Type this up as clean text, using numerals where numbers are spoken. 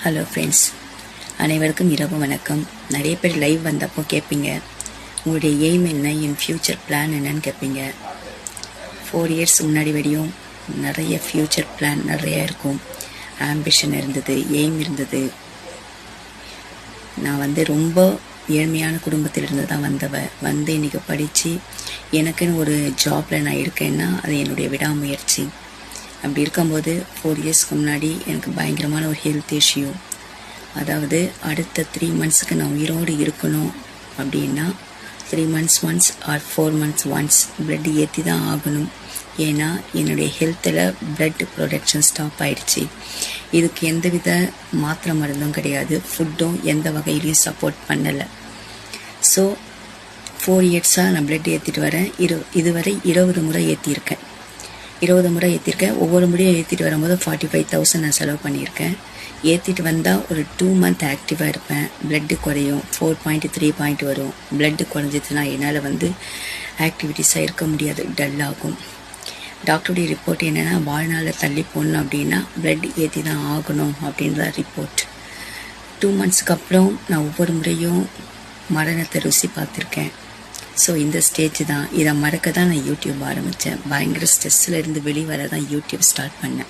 Hello friends, அனைவருக்கும் இரவு வணக்கம். நிறைய பேர் லைவ் வந்தப்போ கேட்பீங்க, உங்களுடைய எய்ம் என்ன, என் ஃப்யூச்சர் பிளான் என்னன்னு கேட்பீங்க. 4 இயர்ஸ் முன்னாடி வரையும் நிறைய ஃப்யூச்சர் பிளான் நிறைய இருக்கும். ஆம்பிஷன் இருந்தது, எய்ம் இருந்தது. நான் ரொம்ப ஏழ்மையான குடும்பத்திலிருந்து தான் வந்து இன்றைக்கி படித்து எனக்குன்னு ஒரு ஜாபில் நான் இருக்கேன்னா அது என்னுடைய விடாமுயற்சி. அப்படி இருக்கும்போது 4 இயர்ஸ்க்கு முன்னாடி எனக்கு பயங்கரமான ஒரு ஹெல்த் இஷ்யூ. அதாவது அடுத்த 3 மந்த்ஸுக்கு நான் உயிரோடு இருக்கணும் அப்படின்னா 3 months once or 4 months once blood ஏற்றி தான் ஆகணும். ஏன்னா என்னுடைய ஹெல்த்தில் பிளட் ப்ரொடக்ஷன் ஸ்டாப் ஆயிடுச்சு. இதுக்கு எந்தவித மாத்திரை மருந்தும் கிடையாது, ஃபுட்டும் எந்த வகையிலையும் சப்போர்ட் பண்ணலை. ஸோ 4 இயர்ஸாக நான் பிளட் ஏற்றிட்டு வரேன். இதுவரை 20 முறை ஏற்றிருக்கேன். 20 முறை ஏற்றிருக்கேன். ஒவ்வொரு முறையும் ஏற்றிட்டு வரும்போது 45,000 நான் செலவு பண்ணியிருக்கேன். ஏற்றிட்டு வந்தால் ஒரு 2 month ஆக்டிவாக இருப்பேன். பிளட்டு குறையும், 4.3 பாயிண்ட் வரும். பிளட்டு குறைஞ்சதுன்னா என்னால் ஆக்டிவிட்டிஸாக இருக்க முடியாது, டல் ஆகும். டாக்டருடைய ரிப்போர்ட் என்னென்னா, வாழ்நாளில் தள்ளி போடணும் அப்படின்னா பிளட் ஏற்றி தான் ஆகணும் அப்படின்ற ரிப்போர்ட். 2 monthsக்கு அப்புறம் நான் ஒவ்வொரு முறையும் மரணத்தை ருசி பார்த்துருக்கேன். ஸோ இந்த ஸ்டேஜ் தான், இதை மறக்க தான் நான் யூடியூப் ஆரம்பித்தேன். பயங்கர ஸ்ட்ரெஸ்ஸில் இருந்து வெளிவர தான் யூடியூப் ஸ்டார்ட் பண்ணேன்.